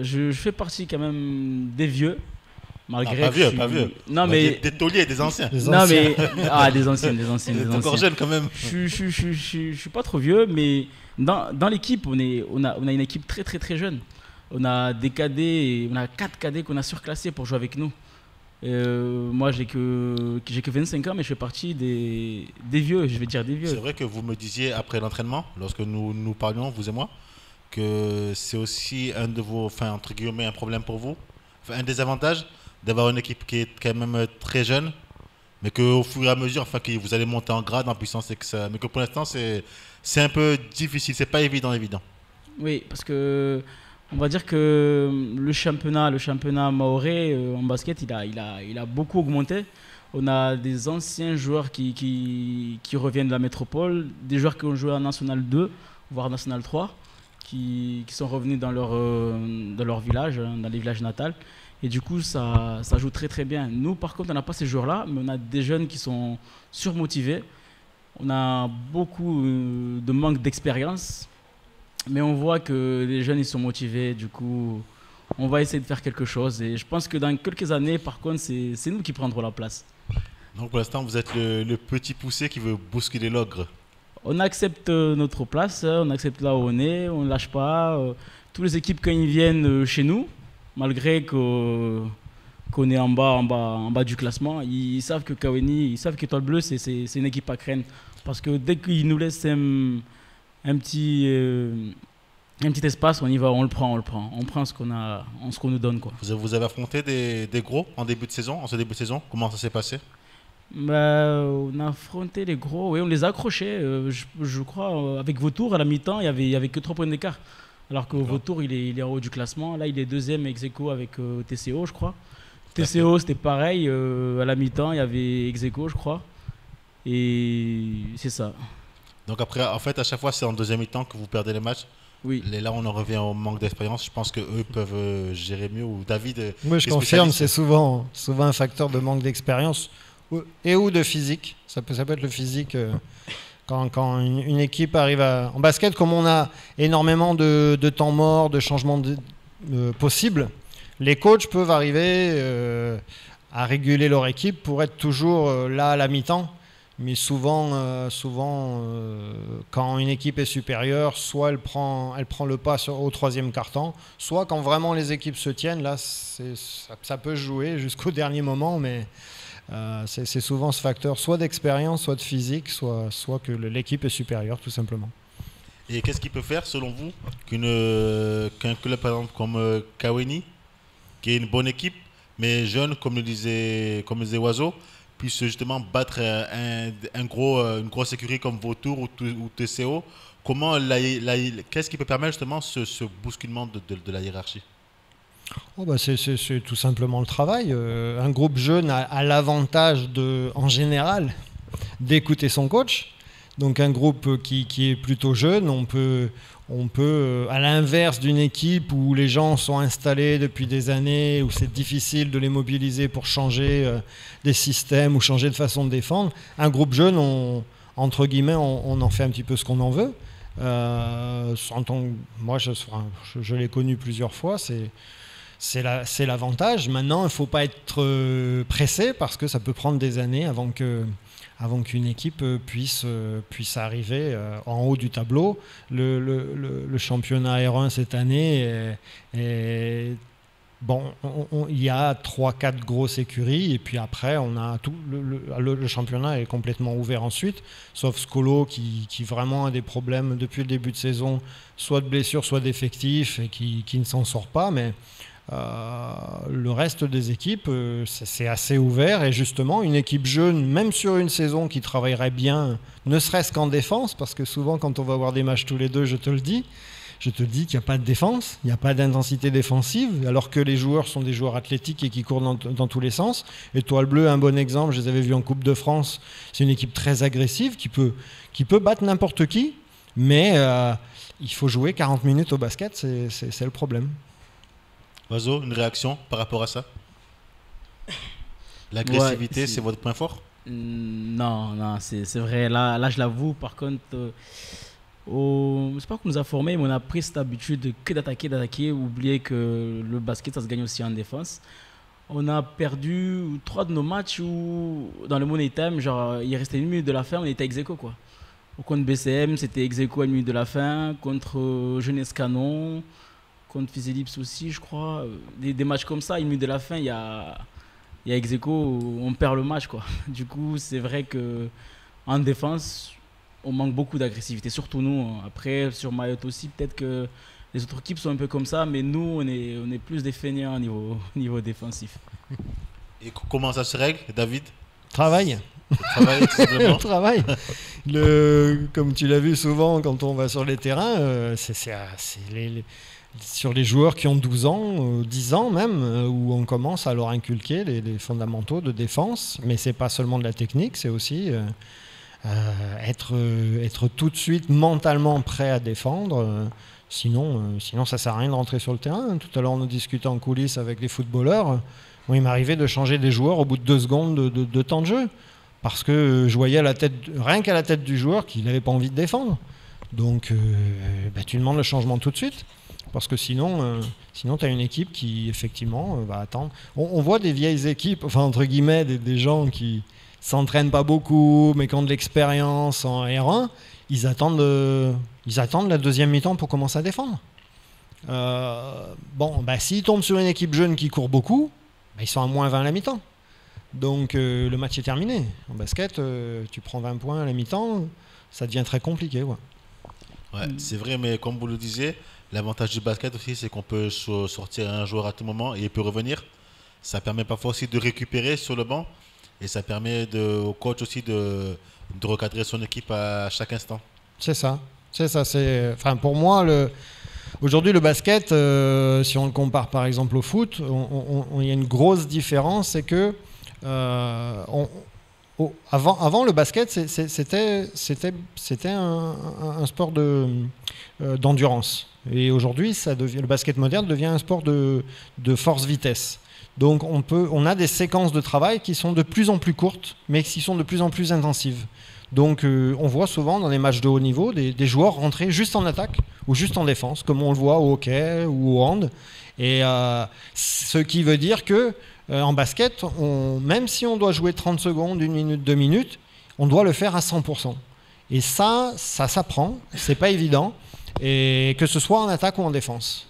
je fais partie quand même des vieux. Malgré pas vieux, pas vieux. Non mais des tauliers, des anciens. Non mais des anciens. Encore jeune quand même. Je suis pas trop vieux, mais dans l'équipe on a une équipe très très très jeune. On a des cadets, on a 4 cadets qu'on a surclassés pour jouer avec nous. Moi j'ai que 25 ans, mais je fais partie des vieux, je vais dire des vieux. C'est vrai que vous me disiez après l'entraînement, lorsque nous parlions, vous et moi, que c'est aussi un de vos, enfin entre guillemets, un problème pour vous, enfin, un des avantages d'avoir une équipe qui est quand même très jeune, mais qu'au fur et à mesure, enfin, que vous allez monter en grade, en puissance, et que ça, mais que pour l'instant c'est un peu difficile, c'est pas évident. Oui, parce que on va dire que le championnat mahorais en basket, il a beaucoup augmenté. On a des anciens joueurs qui reviennent de la métropole, des joueurs qui ont joué en National 2, voire National 3, qui sont revenus dans leur village, dans les villages natals. Et du coup, ça joue très très bien. Nous, par contre, on n'a pas ces joueurs-là, mais on a des jeunes qui sont surmotivés. On a beaucoup de manque d'expérience. Mais on voit que les jeunes ils sont motivés, du coup on va essayer de faire quelque chose et je pense que dans quelques années par contre c'est nous qui prendrons la place. Donc pour l'instant vous êtes le petit poussé qui veut bousculer l'ogre. On accepte notre place, on accepte là où on est, on ne lâche pas. Toutes les équipes quand ils viennent chez nous, malgré qu'on est en bas du classement, ils savent que Kaweni, ils savent qu'Étoile Bleue c'est une équipe à craindre. Parce que dès qu'ils nous laissent un petit espace, on y va, on le prend ce qu'on nous donne quoi. Vous avez affronté des gros en ce début de saison, comment ça s'est passé? On a affronté les gros, oui, on les a accrochés, je crois, avec Vautour à la mi-temps, il y avait que 3 points d'écart, alors que Vautour il est en haut du classement, là il est deuxième ex-aequo avec TCO je crois. TCO c'était pareil, à la mi-temps il y avait ex-aequo je crois, et c'est ça. Donc après, en fait, à chaque fois, c'est en deuxième mi-temps que vous perdez les matchs. Oui. Et là, on en revient au manque d'expérience. Je pense qu'eux peuvent gérer mieux. Ou David. Oui, je confirme, c'est souvent un facteur de manque d'expérience et ou de physique. Ça peut être le physique. Quand une équipe arrive en basket, comme on a énormément de temps mort, de changements possibles, les coachs peuvent arriver à réguler leur équipe pour être toujours là à la mi-temps. Mais souvent, quand une équipe est supérieure, soit elle prend le pas au troisième quart-temps, soit quand vraiment les équipes se tiennent, là, ça peut jouer jusqu'au dernier moment, mais c'est souvent ce facteur, soit d'expérience, soit de physique, soit que l'équipe est supérieure, tout simplement. Et qu'est-ce qui peut faire, selon vous, qu'un club, par exemple, comme Kaweni, qui est une bonne équipe, mais jeune, comme le disait Oiseau, puisse justement battre une grosse écurie comme Vautour ou TCO? Qu'est-ce qui peut permettre justement ce bousculement de la hiérarchie? C'est tout simplement le travail. Un groupe jeune a l'avantage en général d'écouter son coach. Donc un groupe qui est plutôt jeune, on peut à l'inverse d'une équipe où les gens sont installés depuis des années, où c'est difficile de les mobiliser pour changer des systèmes ou changer de façon de défendre, un groupe jeune, entre guillemets, on en fait un petit peu ce qu'on en veut. Moi, je l'ai connu plusieurs fois, c'est l'avantage. Maintenant, il ne faut pas être pressé parce que ça peut prendre des années avant qu'une équipe puisse arriver en haut du tableau. Le championnat R1 cette année il y a 3-4 grosses écuries et puis après on a tout le championnat est complètement ouvert ensuite, sauf Scolo qui vraiment a des problèmes depuis le début de saison, soit de blessures, soit d'effectifs et qui ne s'en sort pas, mais Le reste des équipes, c'est assez ouvert. Et justement, une équipe jeune, même sur une saison qui travaillerait bien, ne serait-ce qu'en défense, parce que souvent, quand on va voir des matchs tous les deux, je te le dis qu'il n'y a pas de défense, il n'y a pas d'intensité défensive, alors que les joueurs sont des joueurs athlétiques et qui courent dans tous les sens. Étoile Bleue, un bon exemple, je les avais vus en Coupe de France, c'est une équipe très agressive qui peut battre n'importe qui, mais il faut jouer 40 minutes au basket, c'est le problème. Oiseau, une réaction par rapport à ça? L'agressivité, c'est votre point fort? Non, c'est vrai. Là, je l'avoue. Par contre, c'est pas qu'on nous a formés, mais on a pris cette habitude que d'attaquer, oublier que le basket, ça se gagne aussi en défense. On a perdu 3 de nos matchs où, dans le Money Time, genre, il restait 1 minute de la fin, on était ex-aequo, quoi. Contre BCM, c'était ex-aequo à 1 minute de la fin. Contre Jeunesse Canon, contre Physilips aussi, je crois. Des matchs comme ça, 1 minute de la fin, il y a ex-aequo, on perd le match, quoi. Du coup, c'est vrai qu'en défense, on manque beaucoup d'agressivité, surtout nous. Après, sur Mayotte aussi, peut-être que les autres équipes sont un peu comme ça, mais nous, on est plus des fainéants au niveau défensif. Et comment ça se règle, David? Travail. Le travail. Comme tu l'as vu souvent quand on va sur les terrains, sur les joueurs qui ont 12 ans, 10 ans même, où on commence à leur inculquer les fondamentaux de défense. Mais c'est pas seulement de la technique, c'est aussi être tout de suite mentalement prêt à défendre. Sinon, ça sert à rien de rentrer sur le terrain. Tout à l'heure, on discutait en coulisses avec les footballeurs. Moi, il m'arrivait de changer des joueurs au bout de 2 secondes de temps de jeu. Parce que je voyais rien qu'à la tête du joueur qu'il n'avait pas envie de défendre. Donc, tu demandes le changement tout de suite. Parce que sinon tu as une équipe qui, effectivement, va attendre. On voit des vieilles équipes, enfin, entre guillemets, des gens qui s'entraînent pas beaucoup, mais qui ont de l'expérience en R1. Ils attendent la deuxième mi-temps pour commencer à défendre. S'ils tombent sur une équipe jeune qui court beaucoup, ils sont à -20 à la mi-temps. Donc le match est terminé. En basket, tu prends 20 points à la mi-temps, ça devient très compliqué. Ouais, c'est vrai, mais comme vous le disiez, l'avantage du basket aussi, c'est qu'on peut sortir un joueur à tout moment et il peut revenir. Ça permet parfois aussi de récupérer sur le banc et ça permet au coach aussi de recadrer son équipe à chaque instant. C'est ça. Pour moi, aujourd'hui, le basket, si on le compare par exemple au foot, il y a une grosse différence, c'est que avant le basket, c'était un sport d'endurance. Et aujourd'hui, le basket moderne devient un sport de force-vitesse. Donc on a des séquences de travail qui sont de plus en plus courtes, mais qui sont de plus en plus intensives. Donc on voit souvent dans les matchs de haut niveau des joueurs rentrer juste en attaque ou juste en défense, comme on le voit au hockey ou au hand. Et ce qui veut dire que en basket, même si on doit jouer 30 secondes, 1 minute, 2 minutes, on doit le faire à 100%. Et ça s'apprend, c'est pas évident, et que ce soit en attaque ou en défense.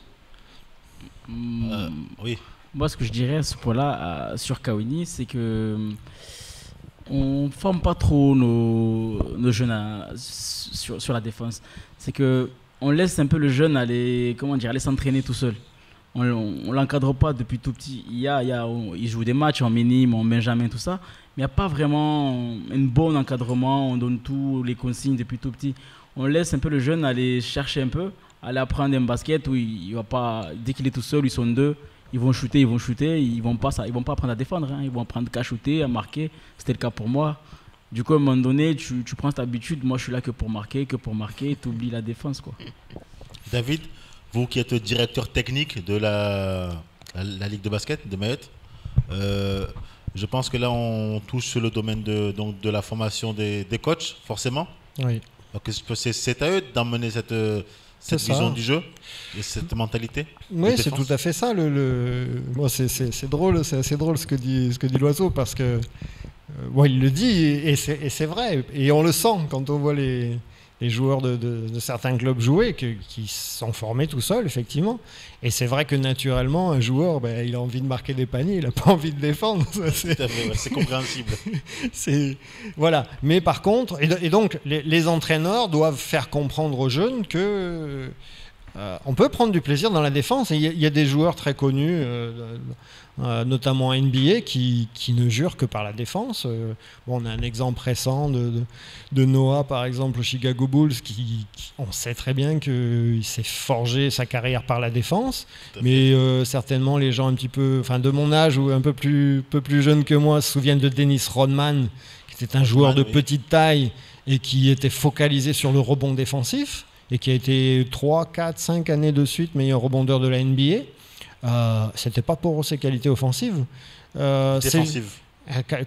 Oui. Moi, ce que je dirais à ce point-là, sur Kawini, c'est que on ne forme pas trop nos jeunes sur la défense. C'est qu'on laisse un peu le jeune aller s'entraîner tout seul. On ne l'encadre pas depuis tout petit. Il joue des matchs en minime, en benjamin, tout ça, mais il n'y a pas vraiment un bon encadrement. On donne tous les consignes depuis tout petit. On laisse un peu le jeune aller chercher un peu, aller apprendre un basket où il va pas, dès qu'il est tout seul, ils sont 2. Ils vont shooter, ils vont pas apprendre à défendre, hein. Ils vont apprendre qu'à shooter, à marquer. C'était le cas pour moi. Du coup, à un moment donné, tu prends cette habitude. Moi, je suis là que pour marquer, tu oublies la défense, quoi. David, vous qui êtes directeur technique de la Ligue de basket de Mayotte, je pense que là, on touche sur le domaine de la formation des coachs, forcément. Oui. Donc, c'est à eux d'emmener cette vision du jeu et cette mentalité. Oui, c'est tout à fait ça. Moi, c'est drôle, c'est assez drôle ce que dit l'oiseau, parce que il le dit et c'est vrai. Et on le sent quand on voit les joueurs de certains clubs jouer, qui sont formés tout seuls, effectivement. Et c'est vrai que naturellement, un joueur, il a envie de marquer des paniers, il n'a pas envie de défendre. C'est compréhensible. Voilà. Mais par contre, et donc les entraîneurs doivent faire comprendre aux jeunes que on peut prendre du plaisir dans la défense. Il y a des joueurs très connus, notamment en NBA, qui ne jurent que par la défense. On a un exemple récent de Noah, par exemple, au Chicago Bulls, on sait très bien qu'il s'est forgé sa carrière par la défense. Mais certainement, les gens un petit peu, de mon âge ou un peu plus jeunes que moi, se souviennent de Dennis Rodman, qui était un joueur de petite taille et qui était focalisé sur le rebond défensif, et qui a été 3, 4, 5 années de suite meilleur rebondeur de la NBA. C'était pas pour ses qualités offensives. Défensives.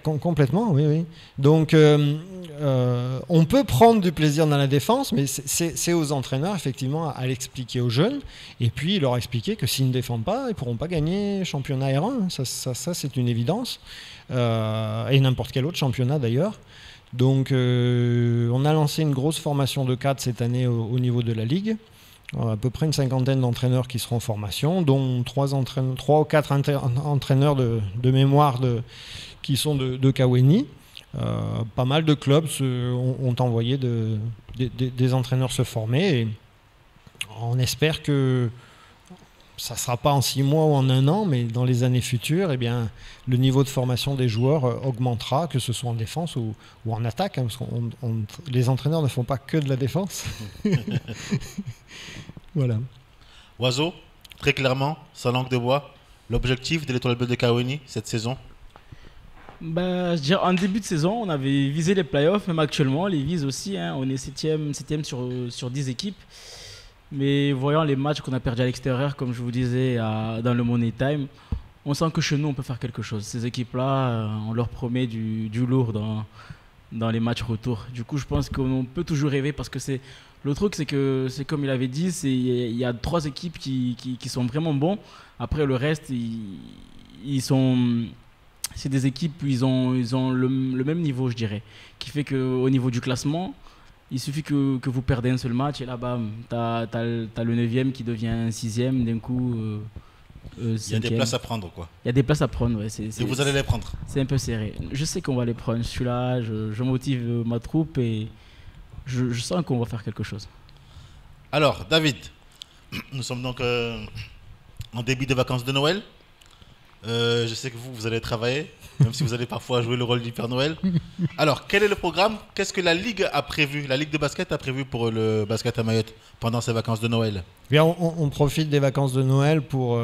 Complètement, oui. Donc, on peut prendre du plaisir dans la défense, mais c'est aux entraîneurs, effectivement, à l'expliquer aux jeunes, et puis leur expliquer que s'ils ne défendent pas, ils ne pourront pas gagner championnat R1. Ça c'est une évidence. Et n'importe quel autre championnat, d'ailleurs. Donc, on a lancé une grosse formation de cadres cette année au niveau de la Ligue. À peu près une 50aine d'entraîneurs qui seront en formation, dont 3 ou 4 entraîneurs de mémoire qui sont de Kaweni. Pas mal de clubs ont envoyé des entraîneurs se former. Et on espère que ça ne sera pas en 6 mois ou en 1 an, mais dans les années futures, le niveau de formation des joueurs augmentera, que ce soit en défense ou en attaque, parce que les entraîneurs ne font pas que de la défense. Voilà. Oiseau, très clairement, sans langue de bois, l'objectif de l'Étoile Bleue de Kaweni cette saison? Je dirais, en début de saison, on avait visé les playoffs, même actuellement, on les vise aussi. On est 7e sur 10 équipes. Mais voyant les matchs qu'on a perdus à l'extérieur, comme je vous disais, dans le Money Time, on sent que chez nous, on peut faire quelque chose. Ces équipes-là, on leur promet du lourd dans les matchs retour. Du coup, je pense qu'on peut toujours rêver, parce que le truc, c'est que, c'est comme il avait dit, il y a 3 équipes qui sont vraiment bons. Après, le reste, c'est des équipes où ils ont le même niveau, je dirais. Qui fait qu'au niveau du classement, il suffit que vous perdez un seul match et là, bam, t'as le 9e qui devient 6e d'un coup. Il y a des places à prendre, quoi. Il y a des places à prendre, ouais. Et vous allez les prendre? C'est un peu serré. Je sais qu'on va les prendre. Je suis là, je motive ma troupe et je sens qu'on va faire quelque chose. Alors, David, nous sommes donc en début des vacances de Noël. Je sais que vous allez travailler, même si vous allez parfois jouer le rôle du Père Noël. Alors, quel est le programme? Qu'est-ce que la Ligue a prévu? La Ligue de basket a prévu pour le basket à Mayotte pendant ces vacances de Noël? Bien, on profite des vacances de Noël pour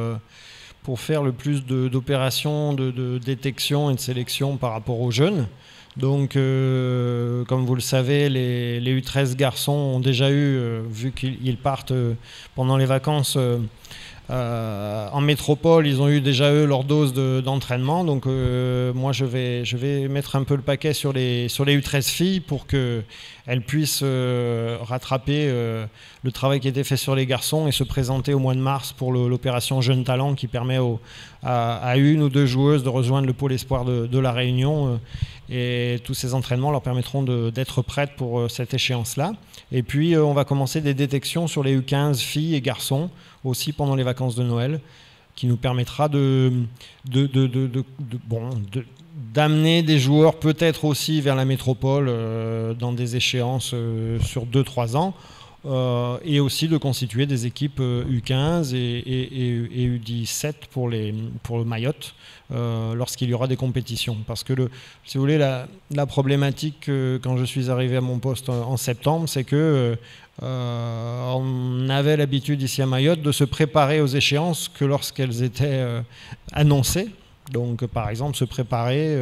faire le plus d'opérations de détection et de sélection par rapport aux jeunes. Donc, comme vous le savez, les U13 garçons ont déjà eu, vu qu'ils partent pendant les vacances en métropole, ils ont eu déjà eux leur dose d'entraînement. Donc moi je vais mettre un peu le paquet sur les U13 filles pour qu'elles puissent rattraper le travail qui a été fait sur les garçons et se présenter au mois de mars pour l'opération Jeunes Talents, qui permet à 1 ou 2 joueuses de rejoindre le pôle espoir de la Réunion. Et tous ces entraînements leur permettront d'être prêtes pour cette échéance-là. Et puis on va commencer des détections sur les U15 filles et garçons aussi pendant les vacances de Noël, qui nous permettra d'amener des joueurs peut-être aussi vers la métropole dans des échéances sur 2-3 ans, et aussi de constituer des équipes U15 et U17 pour le Mayotte lorsqu'il y aura des compétitions. Parce que, si vous voulez, la problématique quand je suis arrivé à mon poste en septembre, c'est que on avait l'habitude ici à Mayotte de se préparer aux échéances que lorsqu'elles étaient annoncées. Donc, par exemple, se préparer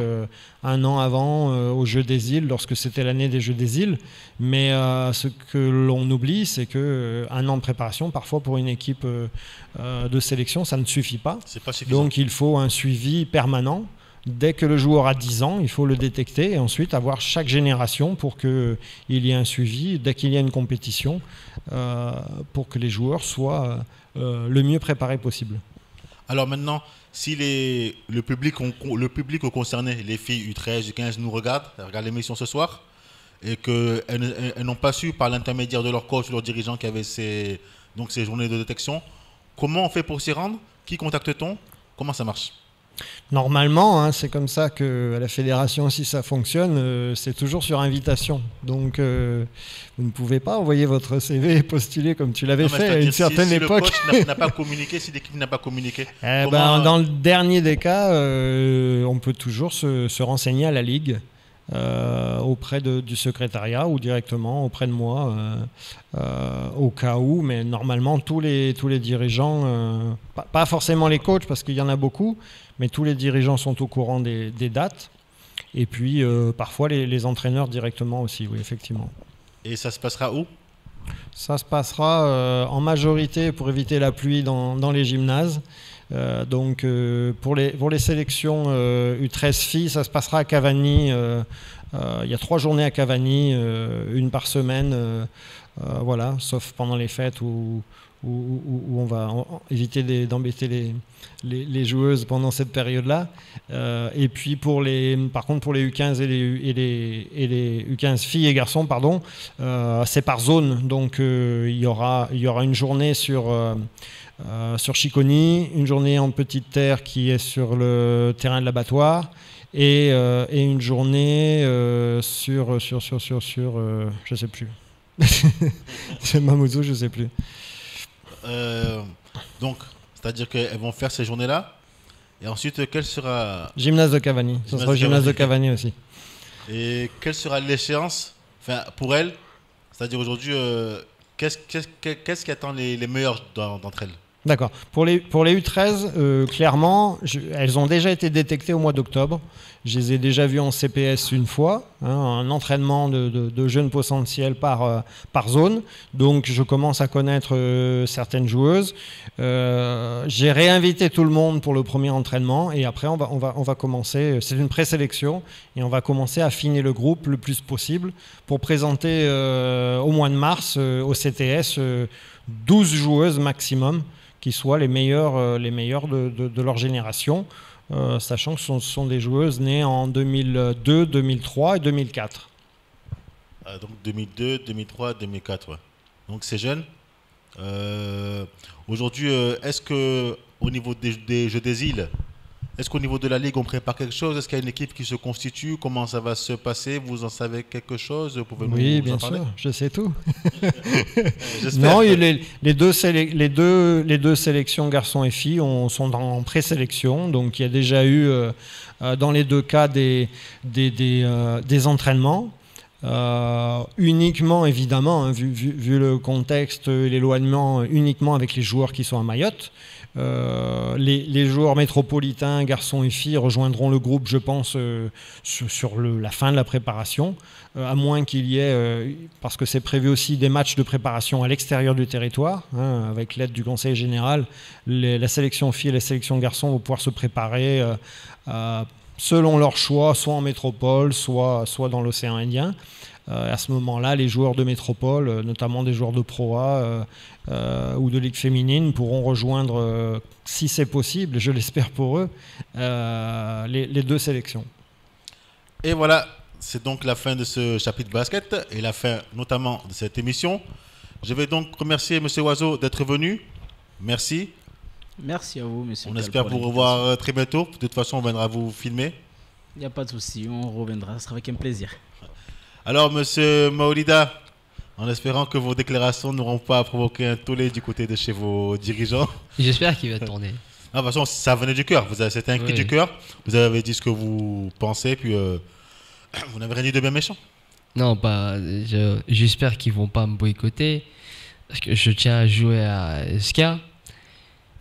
1 an avant aux Jeux des îles, lorsque c'était l'année des Jeux des îles. Mais ce que l'on oublie, c'est qu'un an de préparation, parfois pour une équipe de sélection, ça ne suffit pas. C'est pas suffisant. Donc, il faut un suivi permanent. Dès que le joueur a 10 ans, il faut le détecter et ensuite avoir chaque génération pour qu'il y ait un suivi, dès qu'il y a une compétition, pour que les joueurs soient le mieux préparés possible. Alors maintenant, si le public concerné, les filles U13, U15 nous regardent l'émission ce soir, et qu'elles n'ont pas su, par l'intermédiaire de leur coach ou leur dirigeant qui avait ces journées de détection, comment on fait pour s'y rendre? Qui contacte-t-on? Comment ça marche? Normalement, hein, c'est comme ça qu'à la fédération, si ça fonctionne, c'est toujours sur invitation. Donc, vous ne pouvez pas envoyer votre CV et postuler comme tu l'avais fait à une certaine époque. Si le coach n'a pas communiqué, si l'équipe n'a pas communiqué. Dans le dernier des cas, on peut toujours se renseigner à la Ligue. Auprès du secrétariat ou directement auprès de moi au cas où, mais normalement tous les dirigeants, pas forcément les coachs parce qu'il y en a beaucoup, mais tous les dirigeants sont au courant des dates et puis parfois les entraîneurs directement aussi, oui, effectivement. Et ça se passera où ? Ça se passera en majorité pour éviter la pluie dans les gymnases. Donc pour les sélections U13 filles, ça se passera à Cavani. Il y a 3 journées à Cavani, une par semaine, voilà, sauf pendant les fêtes où on va éviter d'embêter les joueuses pendant cette période-là. Et puis par contre pour les U15 et les U15 filles et garçons, pardon, c'est par zone. Donc il y aura une journée sur Chiconi, une journée en petite terre qui est sur le terrain de l'abattoir et une journée sur je sais plus. C'est Mamoudzou, je sais plus. Donc, c'est-à-dire qu'elles vont faire ces journées-là et ensuite, quelle sera... Gymnase de Cavani, ce sera gymnase de Cavani aussi. Et quelle sera l'échéance pour elles? C'est-à-dire aujourd'hui, qu'est-ce qui attend les meilleures d'entre elles? D'accord. Pour les U13, clairement, elles ont déjà été détectées au mois d'octobre. Je les ai déjà vues en CPS une fois, un entraînement de jeunes potentiels par zone. Donc, je commence à connaître certaines joueuses. J'ai réinvité tout le monde pour le premier entraînement et après, on va commencer. C'est une présélection et on va commencer à affiner le groupe le plus possible pour présenter au mois de mars au CTS 12 joueuses maximum qui soient les meilleures de leur génération, sachant que ce sont des joueuses nées en 2002, 2003 et 2004. Donc 2002, 2003, 2004, ouais. Donc c'est jeune. Aujourd'hui, est-ce qu'au niveau des Jeux des îles, est-ce qu'au niveau de la Ligue, on prépare quelque chose? Est-ce qu'il y a une équipe qui se constitue? Comment ça va se passer? Vous en savez quelque chose? Oui, bien sûr, je sais tout. Non, les deux sélections garçons et filles sont en présélection. Donc il y a déjà eu, dans les deux cas, des entraînements. Uniquement, évidemment, hein, vu le contexte et l'éloignement, uniquement avec les joueurs qui sont à Mayotte. Les joueurs métropolitains, garçons et filles, rejoindront le groupe, je pense, sur la fin de la préparation, à moins qu'il y ait, parce que c'est prévu aussi des matchs de préparation à l'extérieur du territoire, hein, avec l'aide du Conseil général. La sélection filles et la sélection garçons vont pouvoir se préparer selon leur choix, soit en métropole, soit dans l'océan Indien. À ce moment-là, les joueurs de métropole, notamment des joueurs de Pro A ou de Ligue féminine, pourront rejoindre, si c'est possible, je l'espère pour eux, les deux sélections. Et voilà, c'est donc la fin de ce chapitre basket et la fin notamment de cette émission. Je vais donc remercier M. Oiseau d'être venu. Merci. Merci à vous, monsieur. On espère vous revoir très bientôt. De toute façon, on viendra vous filmer. Il n'y a pas de souci, on reviendra, ce sera avec un plaisir. Alors, monsieur Maolida, en espérant que vos déclarations n'auront pas provoqué un tollé du côté de chez vos dirigeants. J'espère qu'il va tourner. De toute façon, ça venait du cœur. C'était un cri du cœur. Vous avez dit ce que vous pensez, puis vous n'avez rien dit de bien méchant. Non, j'espère qu'ils vont pas me boycotter, parce que je tiens à jouer à SK.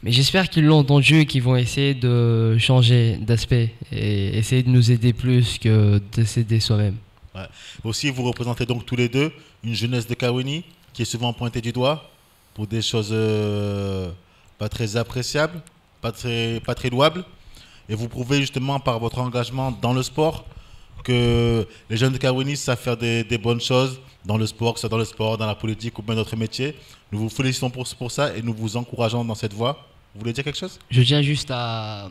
Mais j'espère qu'ils l'ont entendu et qu'ils vont essayer de changer d'aspect et essayer de nous aider plus que de s'aider soi-même. Ouais. Aussi, vous représentez donc tous les deux une jeunesse de Kaweni qui est souvent pointée du doigt pour des choses pas très appréciables, pas très louables. Et vous prouvez justement par votre engagement dans le sport que les jeunes de Kaweni savent faire des bonnes choses dans le sport, que ce soit dans le sport, dans la politique ou bien d'autres métiers. Nous vous félicitons pour ça et nous vous encourageons dans cette voie. Vous voulez dire quelque chose? Je tiens juste à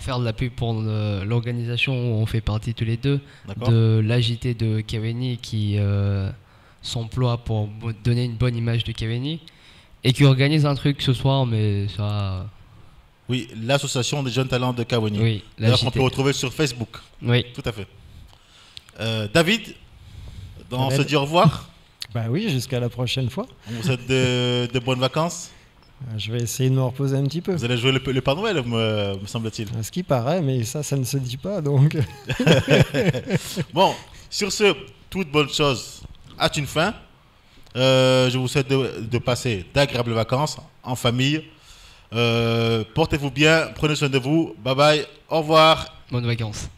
faire de la pub pour l'organisation où on fait partie tous les deux, de l'AJT de Kaweni qui s'emploie pour donner une bonne image de Kaweni et qui organise un truc ce soir, mais ça Oui, l'association des jeunes talents de Kaweni. Oui, la D'ailleurs, on JT. peut retrouver sur Facebook. Oui. Tout à fait. David, on David. se dit au revoir. Bah oui, jusqu'à la prochaine fois. On vous souhaite de bonnes vacances. Je vais essayer de me reposer un petit peu. Vous allez jouer le Père Noël, me semble-t-il. Ce qui paraît, mais ça ne se dit pas, donc... Bon, sur ce, toute bonne chose a une fin. Je vous souhaite de passer d'agréables vacances en famille. Portez-vous bien, prenez soin de vous. Bye bye, au revoir. Bonnes vacances.